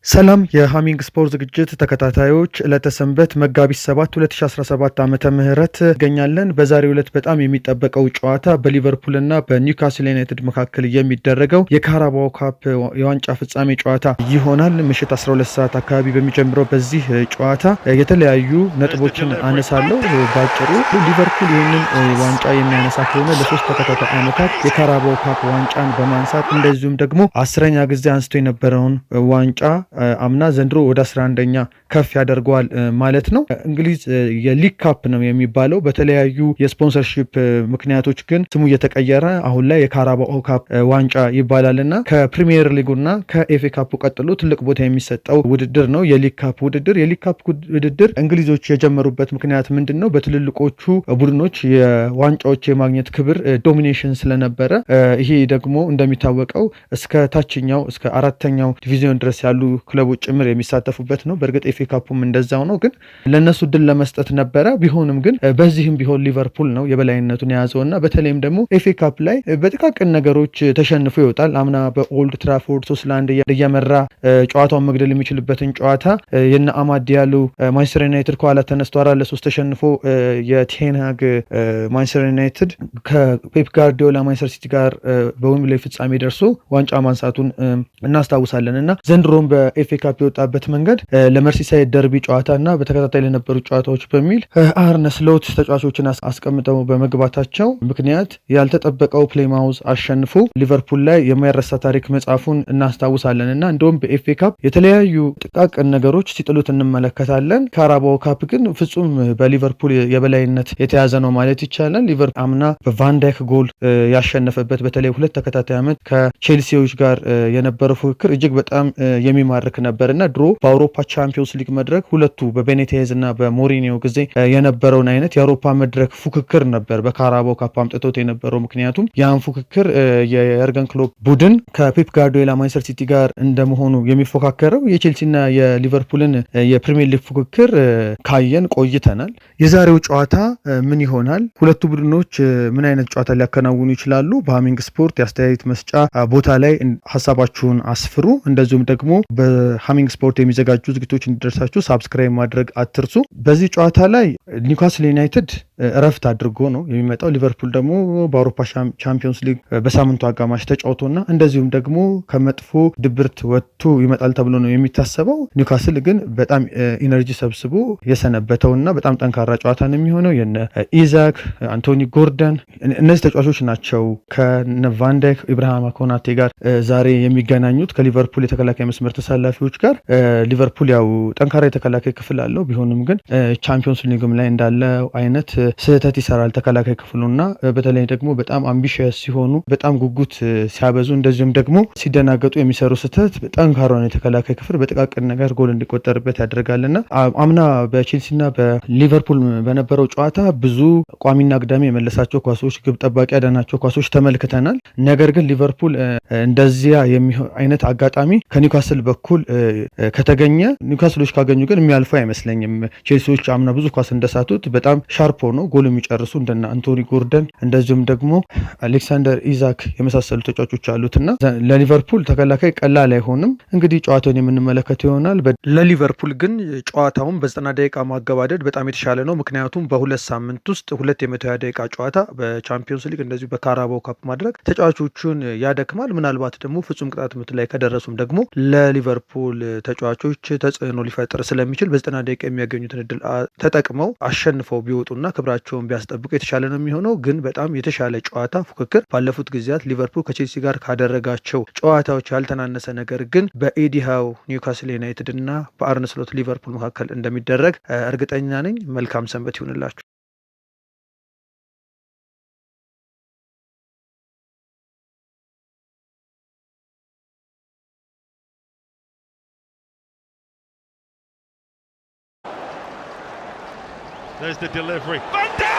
ሰላም የሃሚንግ ስፖርት ዝግጅት ተከታታዮች ለተሰንበት መጋቢት 7 2017 ዓመተ ምህረት ገኛለን። በዛሬው ዕለት በጣም የሚጠበቀው ጨዋታ በሊቨርፑልና በኒውካስል ዩናይትድ መካከል የሚደረገው የካራባኦ ካፕ የዋንጫ ፍጻሜ ጨዋታ ይሆናል። ምሽት 12 ሰዓት አካባቢ በሚጀምረው በዚህ ጨዋታ የተለያዩ ነጥቦችን አነሳለሁ። ባጭሩ ሊቨርፑል ይህንን ዋንጫ የሚያነሳ ከሆነ ለሶስት ተከታታይ ዓመታት የካራባኦ ካፕ ዋንጫን በማንሳት እንደዚሁም ደግሞ 10ኛ ጊዜ አንስቶ የነበረውን ዋንጫ አምና ዘንድሮ ወደ 11ኛ ከፍ ያደርገዋል ማለት ነው። እንግሊዝ የሊግ ካፕ ነው የሚባለው በተለያዩ የስፖንሰርሺፕ ምክንያቶች ግን ስሙ እየተቀየረ አሁን ላይ የካራባኦ ካፕ ዋንጫ ይባላልና ከፕሪሚየር ሊጉና ከኤፍኤ ካፕ ቀጥሎ ትልቅ ቦታ የሚሰጠው ውድድር ነው የሊግ ካፕ ውድድር። የሊግ ካፕ ውድድር እንግሊዞች የጀመሩበት ምክንያት ምንድነው? በትልልቆቹ ቡድኖች የዋንጫዎች የማግኘት ክብር ዶሚኔሽን ስለነበረ፣ ይሄ ደግሞ እንደሚታወቀው እስከ ታችኛው እስከ 4ኛው ዲቪዚዮን ድረስ ያሉ ክለቦች ጭምር የሚሳተፉበት ነው። በእርግጥ ኤፍኤ ካፑም እንደዛው ነው፣ ግን ለነሱ ድል ለመስጠት ነበረ። ቢሆንም ግን በዚህም ቢሆን ሊቨርፑል ነው የበላይነቱን የያዘውና በተለይም ደግሞ ኤፍኤ ካፕ ላይ በጥቃቅን ነገሮች ተሸንፎ ይወጣል። አምና በኦልድ ትራፎርድ 3-1 እየመራ ጨዋታውን መግደል የሚችልበትን ጨዋታ የነ አማድ ዲያሎ ማንቸስተር ዩናይትድ ከኋላ ተነስቶ 4-3 ተሸንፎ የቴን ሃግ ማንቸስተር ዩናይትድ ከፔፕ ጋርዲዮላ ማንቸስተር ሲቲ ጋር በዌምብሌይ ፍጻሜ ደርሶ ዋንጫ ማንሳቱን እናስታውሳለን። እና ዘንድሮም በኤፍኤ ካፕ የወጣበት መንገድ ለመርሲሳይድ ደርቢ ጨዋታና በተከታታይ ለነበሩ ጨዋታዎች በሚል አርነ ስሎት ተጫዋቾችን አስቀምጠው በመግባታቸው ምክንያት ያልተጠበቀው ፕሌማውዝ አሸንፎ ሊቨርፑል ላይ የማይረሳ ታሪክ መጻፉን እናስታውሳለን። እና እንደውም በኤፍኤ ካፕ የተለያዩ ጥቃቅን ነገሮች ሲጥሉት እንመለከታለን። ካራባኦ ካፕ ግን ፍጹም በሊቨርፑል የበላይነት የተያዘ ነው ማለት ይቻላል። ሊቨርፑል አምና በቫንዳይክ ጎል ያሸነፈበት በተለይ ሁለት ተከታታይ ዓመት ከቼልሲዎች ጋር የነበረው ፉክክር እጅግ በጣም የሚማርክ ነበርና ድሮ በአውሮፓ ቻምፒዮንስ ሊግ መድረክ ሁለቱ በቤኔቴዝ እና በሞሪኒዮ ጊዜ የነበረውን አይነት የአውሮፓ መድረክ ፉክክር ነበር በካራባኦ ካፕ አምጥቶት የነበረው። ምክንያቱም ያን ፉክክር የኤርገን ክሎፕ ቡድን ከፔፕ ጋርዲዮላ ማንቸስተር ሲቲ ጋር እንደመሆኑ የሚፎካከረው የቼልሲና የሊቨርፑልን የፕሪሚየር ሊግ ፉክክር ካየን ቆይተናል። የዛሬው ጨዋታ ምን ይሆናል? ሁለቱ ቡድኖች ምን አይነት ጨዋታ ሊያከናውኑ ይችላሉ? በሃሚንግ ስፖርት የአስተያየት መስጫ ቦታ ላይ ሀሳባችሁን አስፍሩ። እንደዚሁም ደግሞ በሃሚንግ ስፖርት የሚዘጋጁ ዝግጅቶች እንዲደርሳችሁ ሳብስክራይብ ማድረግ አትርሱ። በዚህ ጨዋታ ላይ ኒውካስል ዩናይትድ እረፍት አድርጎ ነው የሚመጣው። ሊቨርፑል ደግሞ በአውሮፓ ቻምፒዮንስ ሊግ በሳምንቱ አጋማሽ ተጫውቶና እንደዚሁም ደግሞ ከመጥፎ ድብርት ወጥቶ ይመጣል ተብሎ ነው የሚታሰበው። ኒውካስል ግን በጣም ኢነርጂ ሰብስቦ የሰነበተውና በጣም ጠንካራ ጨዋታ ነው የሚሆነው። የነ ኢዛክ፣ አንቶኒ ጎርደን እነዚህ ተጫዋቾች ናቸው ከነ ቫንዳይክ፣ ኢብራሂማ ኮናቴ ጋር ዛሬ የሚገናኙት ከሊቨርፑል የተከላካይ መስመር ተሰላፊዎች ጋር። ሊቨርፑል ያው ጠንካራ የተከላካይ ክፍል አለው። ቢሆንም ግን ቻምፒዮንስ ሊግም ላይ እንዳለው አይነት ስህተት ይሰራል ተከላካይ ክፍሉና በተለይ ደግሞ በጣም አምቢሽየስ ሲሆኑ በጣም ጉጉት ሲያበዙ እንደዚሁም ደግሞ ሲደናገጡ የሚሰሩ ስህተት ጠንካራ ነው የተከላካይ ክፍል በጥቃቅን ነገር ጎል እንዲቆጠርበት ያደርጋልና አምና በቼልሲና በሊቨርፑል በነበረው ጨዋታ ብዙ ቋሚና አግዳሚ የመለሳቸው ኳሶች፣ ግብ ጠባቂ ያዳናቸው ኳሶች ተመልክተናል። ነገር ግን ሊቨርፑል እንደዚያ የሚሆን አይነት አጋጣሚ ከኒውካስል በኩል ከተገኘ ኒውካስሎች ካገኙ ግን የሚያልፉ አይመስለኝም። ቼልሲዎች አምና ብዙ ኳስ እንደሳቱት በጣም ሻርፕ ነው ጎል የሚጨርሱ እንደና አንቶኒ ጎርደን እንደዚሁም ደግሞ አሌክሳንደር ኢዛክ የመሳሰሉ ተጫዋቾች አሉትና ለሊቨርፑል ተከላካይ ቀላል አይሆንም። እንግዲህ ጨዋታውን የምንመለከት ይሆናል። ለሊቨርፑል ግን ጨዋታውን በ90 ደቂቃ ማገባደድ በጣም የተሻለ ነው። ምክንያቱም በሁለት ሳምንት ውስጥ ሁለት የ120 ደቂቃ ጨዋታ በቻምፒዮንስ ሊግ እንደዚሁ በካራባኦ ካፕ ማድረግ ተጫዋቾቹን ያደክማል። ምናልባት ደግሞ ፍጹም ቅጣት ምት ላይ ከደረሱም ደግሞ ለሊቨርፑል ተጫዋቾች ተጽዕኖ ሊፈጥር ስለሚችል በ90 ደቂቃ የሚያገኙትን እድል ተጠቅመው አሸንፈው ቢወጡና ክብራቸውን ቢያስጠብቁ የተሻለ ነው የሚሆነው። ግን በጣም የተሻለ ጨዋታ ፉክክር ባለፉት ጊዜያት ሊቨርፑል ከቼልሲ ጋር ካደረጋቸው ጨዋታዎች ያልተናነሰ ነገር ግን በኤዲሃው ኒውካስል ዩናይትድ እና በአርነ ስሎት ሊቨርፑል መካከል እንደሚደረግ እርግጠኛ ነኝ። መልካም ሰንበት ይሁንላችሁ። There's the delivery. Van Dijk!